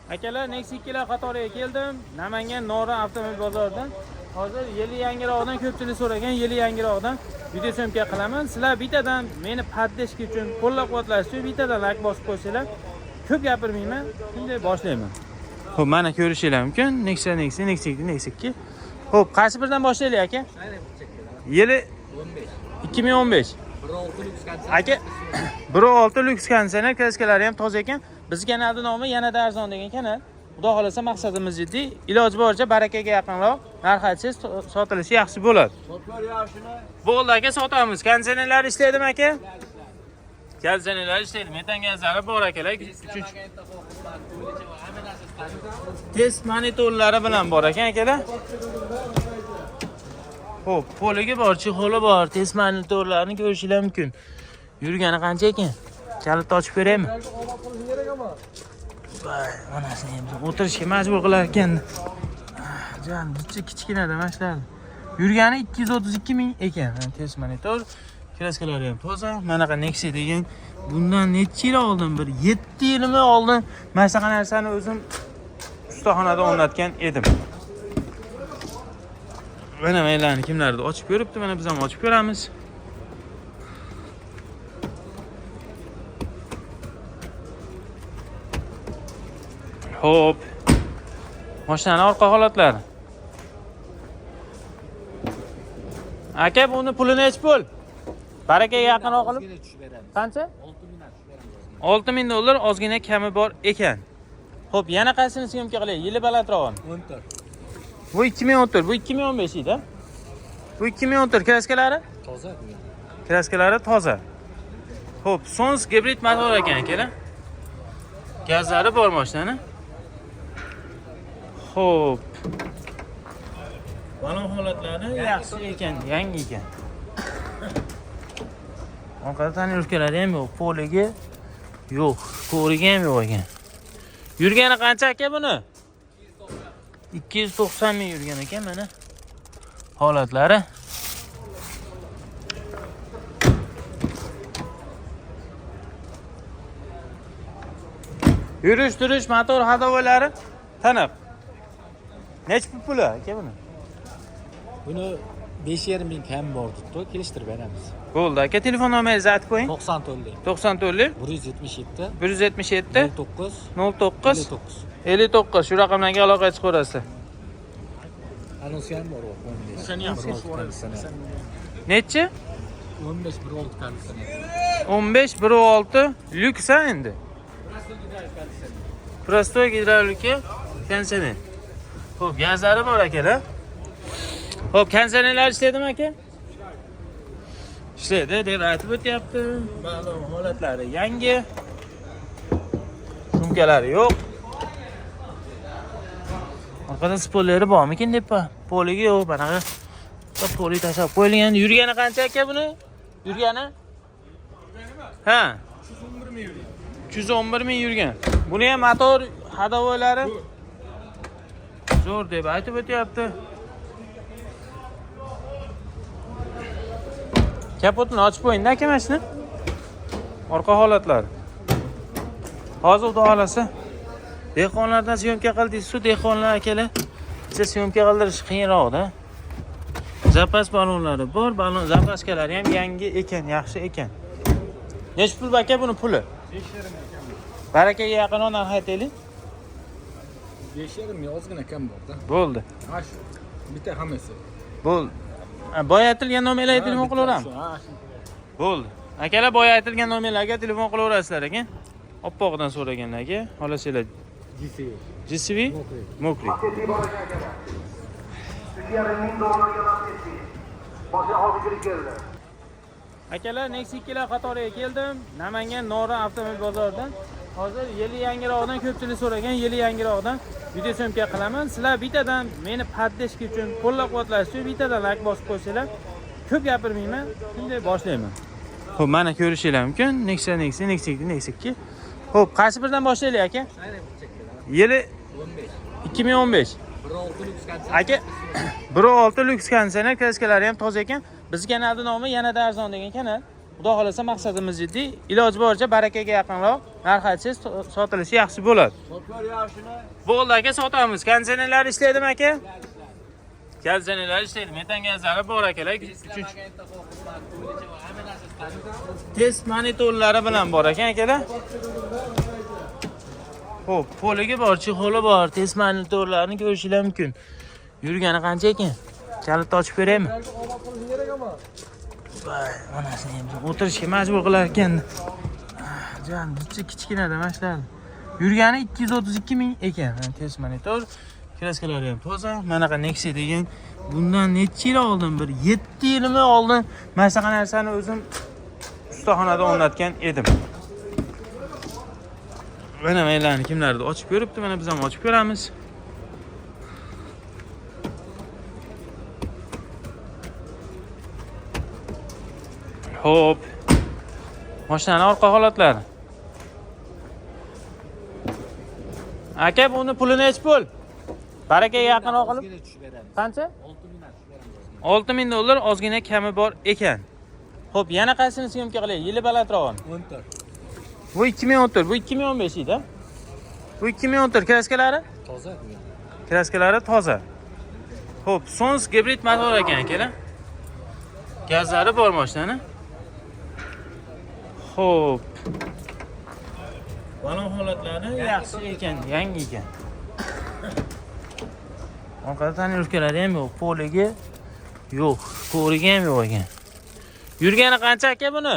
Akalar, Nexia 2 lar qatoriga keldim. Namangan Norin avtomobil bozoridan. Hozir yili yangiroqdan ko'pchilik so'ragan yili yangiroqdan video syomka qilaman. Sizlar bittadan meni podдержка uchun, qo'llab-quvvatlash uchun bittadan like bosib qo'ysanglar, ko'p gapirmayman. Shunday boshlayman. Xo'p, mana ko'rishinglar mumkin. Nexia 2. Xo'p, qaysi birdan boshlaylik aka? Yili 2015. Aka, 1.6 lyuks konditsioner, kraskalari ham toza ekan. Biz kanalning nomi yanada arzon degan kanal. Xudo xolasa maqsadimiz jiddiy. Iloji boricha barakaga yaqinroq narx aytsangiz sotilishi yaxshi bo'ladi. Sotlar yaxshimi? Bo'ldi aka, sotamiz. Konditsionerlar ishlaydimi aka? Konditsionerlar ishlaydi. Metan gazlari bor akalar. 3. Test monitorlari bilan bor ekan akalar. Xo'p, poligi bor, chexoli bor, test monitorlarini ko'rishingiz mumkin. Yurgani qancha ekan? Kalitni ochib ko'raymi? Voy, onasini ham o'tirishga majbur qilar ekan. Jan, kichkinada mana shular. Yurgani 232 ming ekan. Test monitor, kraskalari ham toza. Mana qa Nexia degan bundan necha yil oldin, bir 7 yilmi oldin mana shunaqa narsani o'zim ustaxonada o'rnatgan edim. Mana maylarni kimlardir ochib ko'ribdi, mana biz ham ochib ko'ramiz. Xo'p. Mashinaning orqa holatlari. Aka, buni pulini nech pul? Barakaga yaqinroq qilib. Qancha? 6000 dollar, ozgina kami bor ekan. Xo'p, yana qaysini syomka qilaylik? Yili balandrog'ini. 14. Bu 2014, bu 2015 edi. Bu 2014 kraskalari? Toza. Kraskalari toza. Xo'p, Sons gibrid motor ekan akalar. Gazlari bor mashinani. Xo'p. Balon holatlari yaxshi ekan, yangi ekan. Orqada tanirovkalari ham yo'q, poligi yo'q, ko'rigi ham yo'q ekan. Yurgani qancha aka buni? 290 ming yurgan ekan mana. Holatlari. Yurish-turish, motor hadovalari taniq. Nech puli aka buni? Buni 5,5 ming kam bor debdi, kelishtirib beramiz. Bo'ldi aka, telefon nomeringizni aytib qo'ying. 94 177 177 09 59 59 shu raqamlarga aloqa chiqarasiz. Anonsi ham bor, 15. Sani ham nechi? 15 1.6 konditsioner. 15 1.6 lyuks endi. Prostoy gidravlika konditsioner. Xo'p, gazlari bor akalar. Xo'p, konditsionerlar ishlaydimi aka? Ishlaydi deb aytib o'tyapti. Balon holatlari yangi. Shumkalari yo'q. Orqada spoileri bormikin deb poligi yo'q, banaqa. Poli tashab qo'yilgan. Yurgani qancha aka buni? Yurgani? Ha. 311 ming yurgan. Buni ham motor hadovalari zo'r deb aytib o'tyapti. Kapotini ochib qo'ying-da aka mashina. Orqa holatlari. Hozir xudo xolasa dehqonlardan syomka qildingiz-ku, dehqonlar akalar. Siz syomka qildirish qiyinroq-da. Zapas balonlari bor, balon zapaskalari ham yangi ekan, yaxshi ekan. Nech pul aka buni puli? 5,5 ekan. Barakaga yaqinroq narx aytaylik. 5,5 ming ozgina kam bor-da. Bo'ldi. Ha shu. Bitta hammasi. Bo'ldi. Boya aytilgan nomerlarga telefon qilaveramiz. Bo'ldi. Akalar boya aytilgan nomerlarga telefon qilaverasizlar ekan. Oppoqdan so'raganlarga, xolasanglar. GCV Mokri. Akalar, Nexia 2 lar qatoriga keldim. Namangan Norin avtomobil bozoridan. Hozir yili yangiroqdan ko'pchilik so'ragan yili yangiroqdan video syomka qilaman. Sizlar bittadan meni podдержка uchun, qo'llab-quvvatlash uchun bittadan like bosib qo'ysanglar, ko'p gapirmayman. Shunday boshlayman. Xo'p, mana ko'rishingiz mumkin. Nexia 2. Xo'p, qaysi birdan boshlaylik aka? Yili 2015. 1.6 lyuks konditsioner. Aka, 1.6 lyuks konditsioner, kraskalari ham toza ekan. Biz kanalning nomi yanada arzon degan kanal. Xudo xolasa maqsadimiz jiddiy. Iloji boricha barakaga yaqinroq narx aytsangiz sotilishi yaxshi bo'ladi. Motor yoshini Bo'ldi aka, sotamiz. Konditsionerlar ishlaydimi aka? Konditsionerlar ishlaydi. Metan gazlari bor akalar. 3. Test monitorlari bilan bor ekan akalar. Xo'p, poligi bor, chexoli bor. Test monitorlarini ko'rishingiz mumkin. Yurgani qancha ekan? Kalitni ochib beraymi? Voy, onasini ham o'tirishga majbur qilar ekan. Jon, kichkinada mana shular. Yurgani 232 ming ekan. Test monitor, kraskalari ham toza. Mana qa Nexia degan bundan necha yil oldin, bir 7 yilmi oldin mana shunaqa narsani o'zim ustaxonada o'rnatgan edim. Mana maylarni kimlardir ochib ko'ribdi, mana biz ham ochib ko'ramiz. Hop. Mashinaning orqa holatlari. Aka, buni pulini nech pul? Barakaga yaqinroq qilib. Qancha? 6000 dollar ozgina kami bor ekan. Xo'p, yana qaysini syomka qilaylik? Yili balandroq. 14. Bu 2014, bu 2015 edi. Bu 2014 kraskalari? Toza. Kraskalari toza. Xo'p, Sons gibrid motor ekan akalar. Gazlari bor mashinani. Xo'p. Balon holatlari yaxshi ekan, yangi ekan. Orqada tonirovkalari ham yo'q, poligi yo'q, ko'rigi ham yo'q ekan. Yurgani qancha aka buni?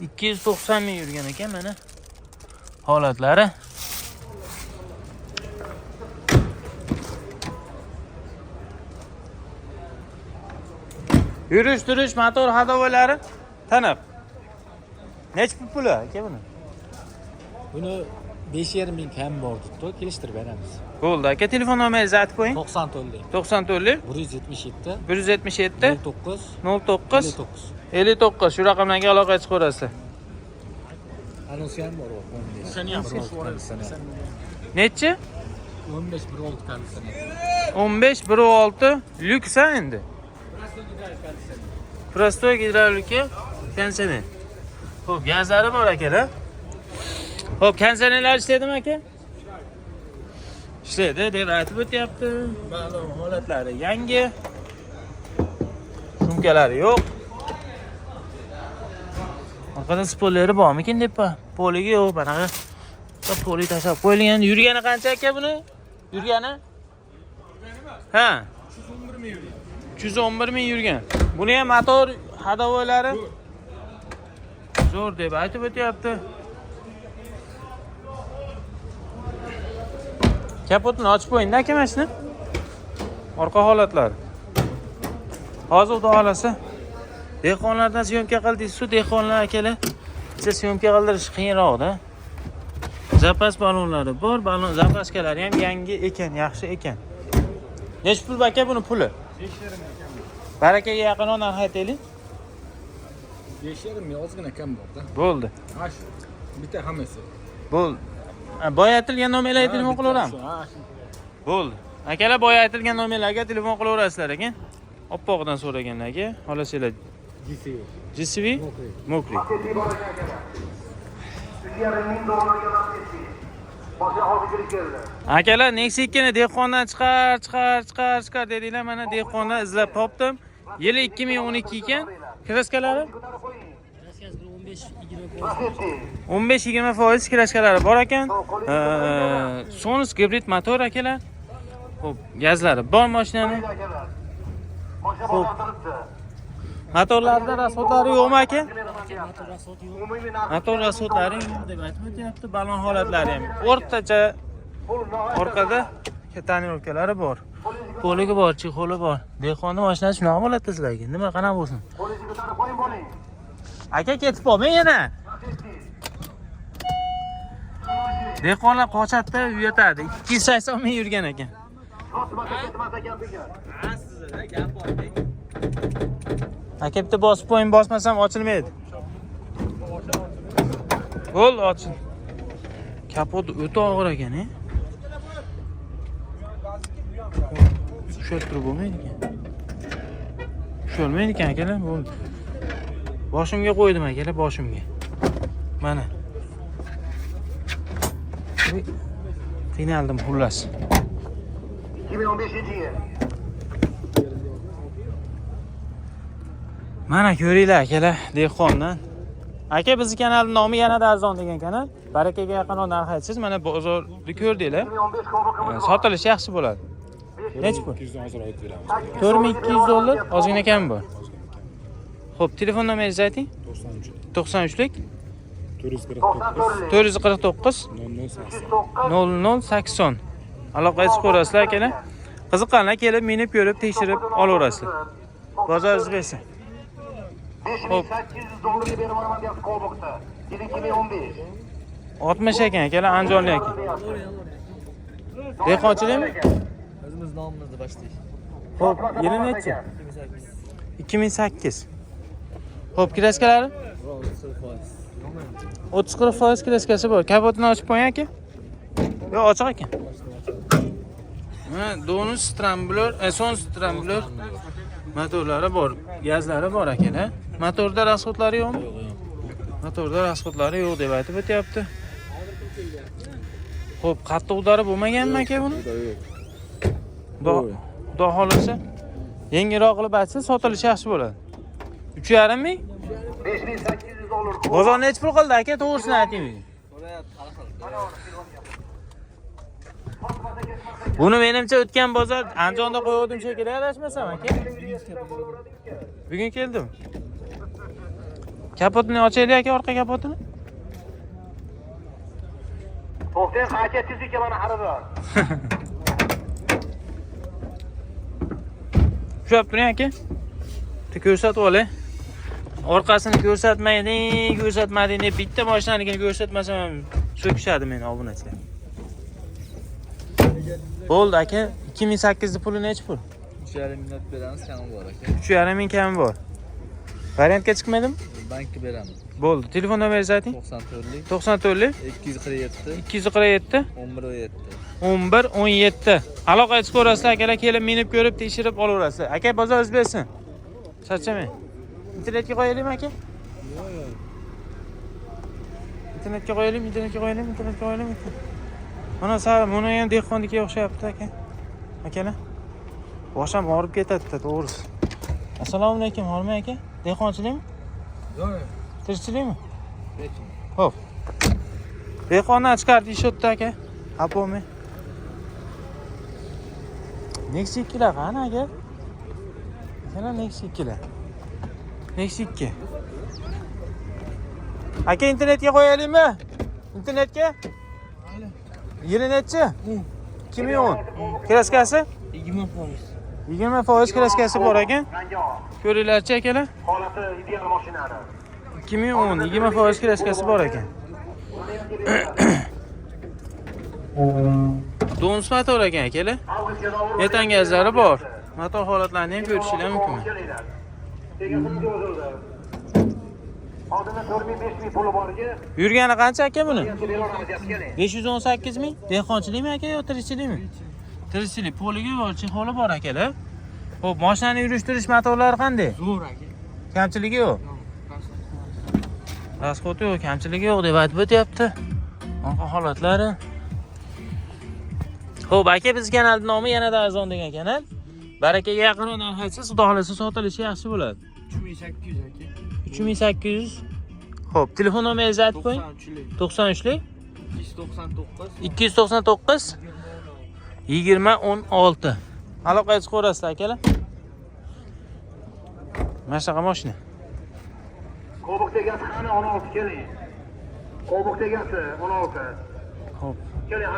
290 ming yurgan ekan mana. Holatlari. Yurish-turish, motor hadovalari taniq. Nech puli aka buni? Buni 5,5 ming kam bor debdi, kelishtirib beramiz. Bo'ldi aka, telefon nomeringizni aytib qo'ying. 94 94 177 177 09 09 59. 59 shu raqamlarga aloqa chiqaverasiz. Anonsi ham bor, 15. Seni ham Nechi? 15 16 konditsioner. 15 16 lyuksa endi. Prostoy gidravlika konditsioner. Xo'p, gazlari bor akalar. Xo'p, konditsionerlar ishlaydimi aka? Ishlaydi deb aytib o'tyapti. Ma'lum holatlari yangi. Shumkalari yo'q. Orqada spoileri bormikin deb poligi yo'q, banaqa. Poli tashlab qo'yilgan. Yurgani qancha aka buni? Yurgani? Ha. 311 ming yurgan. Buni ham motor hadovalari zo'r deb aytib o'tyapti. Kapotini ochib qo'ying-da aka mashina. Orqa holatlari. Hozir xudo xolasa dehqonlardan syomka qildingiz-ku, dehqonlar akalar. Siz syomka qildirish qiyinroq-da. Zapas balonlari bor, balon zapaskalari ham yangi ekan, yaxshi ekan. Nech pul aka buni puli? 5,5 Barakaga yaqinroq narx aytaylik. 5,5 ming ozgina kam bor-da. Bo'ldi. Ash bitta hammasi. Bo'ldi. Boya aytilgan nomerlarga telefon qilaveramiz. Bo'ldi. Akalar boya aytilgan nomerlarga telefon qilaverasizlar ekan. Oppoqdan so'raganlarga, xolasizlar. GCV Mokri. Akalar Nexia 2 ni dehqondan chiqar dedinglar. Mana dehqondan izlab topdim. Yili 2012 ekan. Kraskalari 15-20% kraskalari bor ekan. Sons gibrid motor akalar. Xo'p, gazlari bor mashinani. Xo'p. Motorlarda rasxodlari yo'qmi aka? Motor rasxodlari yo'q deb aytib o'tyapti. Balon holatlari ham o'rtacha. Orqada tonirovkalari bor. Poligi bor, chexoli bor. Dehqonning mashinasi shunaqa bo'ladi sizlarga. Nima qanaqa bo'lsin? Aka ketib qolmang yana. Dehqonlar qochadi, uyatadi. 280 ming yurgan ekan. Aka bitta bosib qo'ying, bosmasam ochilmaydi. Bo'l, ochil. Kapot o'ta og'ir ekan, Ushlab turib bo'lmaydi ekan. Usholmaydi ekan akalar, bo'ldi. Boshimga qo'ydim akalar, boshimga. Mana. Qiynaldim xullas. 2015-yil. Mana ko'ringlar akalar, dehqondan. Aka, bizning kanalning nomi yanada arzon degan kanal. Barakaga yaqinroq narx aytasiz. Mana bozorni ko'rdinglar. 2015 Cobalt Sotilish yaxshi bo'ladi. Necha pul? 200 dan hozir olib beramiz. $4200, ozgina kam bor. Xo'p, telefon nomeringizni ayting. 93lik 449 449 0080. 0080. Aloqaga chiqib ko'rasizlar akalar. Qiziqqanlar kelib, minib ko'rib, tekshirib olaverasizlar. Bozoringiz bersin. $5800 berib olaman deyapti Cobalt'da. 2015. 60 ekan akalar, andijonlik ekan. Dehqonchilikmi? O'zimiz nomimizni boshlaymiz. Xo'p, yili necha? 2008. Xo'p, kraskalari? 30-40% kraskasi bor. Kapotini ochib qo'ying aka. Yo'q, ochiq ekan. Ha, donus stramblor, son stramblor motorlari bor, gazlari bor akalar. Motorda rasxodlari yo'qmi? Motorda rasxodlari yo'q deb aytib o'tyapti. Xo'p, qattiqlari bo'lmaganmi aka buni? Xudo xolasa yengilroq qilib aytsa, sotilishi yaxshi bo'ladi. 3,5 ming? $5800. Bozor necha pul qildi aka? To'g'risini ayting. Buni menimcha o'tgan bozor Andijonda qo'ygandim shekilli, adashmasam aka. Bugun keldim. Kapotini ochaylik aka, orqa kapotini. To'xtang, qancha tezlikka mana xaridor. Tushab turing aka. Ko'rsatib olay. Orqasini ko'rsatmading deb bitta mashinaligini ko'rsatmasam ham so'kishadi meni obunachilar. Bo'ldi aka, 2008 puli necha pul? 3,5 minut beramiz, kami bor aka. 3,5 ming kami bor. Variantga chiqmaydimi? Bankka beramiz. Bo'ldi. Telefon nomeringizni ayting. 94lik 94lik 247 247 1117. 1117. Aloqaga chiqib ko'rasizlar akalar, kelib minib ko'rib, tekshirib olaverasizlar. Aka, bozoringiz bersin. Charchamang. Internetga qo'yaylikmi aka? Internetga qo'yaylik. Mana sal, buni ham dehqonnikiga o'xshayapti aka. Akalar. Boshim og'rib ketadi, to'g'risi. Assalomu alaykum, Hormay aka. Dehqonchilikmi? Yo'q. Tirikchilikmi? Xo'p. Dehqondan chiqardi ishotdi aka. Apomi. Nexi 2lar qani aka? Akalar Nexi 2lar. Nexi 2. Aka, internetga qo'yaylikmi? Internetga? Yili necha? 2010. Kraskasi? 20% kraskasi bor ekan. Ko'ringlarchi akalar. Holati ideal mashinani. 2010 20% kraskasi bor ekan. Donus motor ekan akalar. Metan gazlari bor. Motor holatlarini ham ko'rishingiz mumkin. Tegasini o'zildi. Oldinda 4,000-5,000 puli borga Yurgani qancha aka buni? beramiz keling. 518 ming. Dehqonchilikmi aka yo tirikchilikmi? Tirikchilik, poligi bor, chexoli bor akalar. Xo'p, mashinani yurishtirish motorlari qanday? Zo'r aka. Kamchiligi yo'q. Rasxoti yo'q, kamchiligi yo'q deb aytib o'tyapti. Bunqa holatlari. Xo'p, aka, biz kanalning nomi yanada arzon degan kanal. Barakaga yaqinroq narx aytsa, xudo xolasa sotilishi yaxshi bo'ladi. 3800 aka. 3800. Xo'p, telefon nomeringizni aytib qo'ying. 93lik 299 2016. Aloqaga chiqib ko'rasizlar akalar. Mana shunaqa mashina. Cobalt tegasi qani 16 keling. Cobalt tegasi 16. Xo'p. Keling.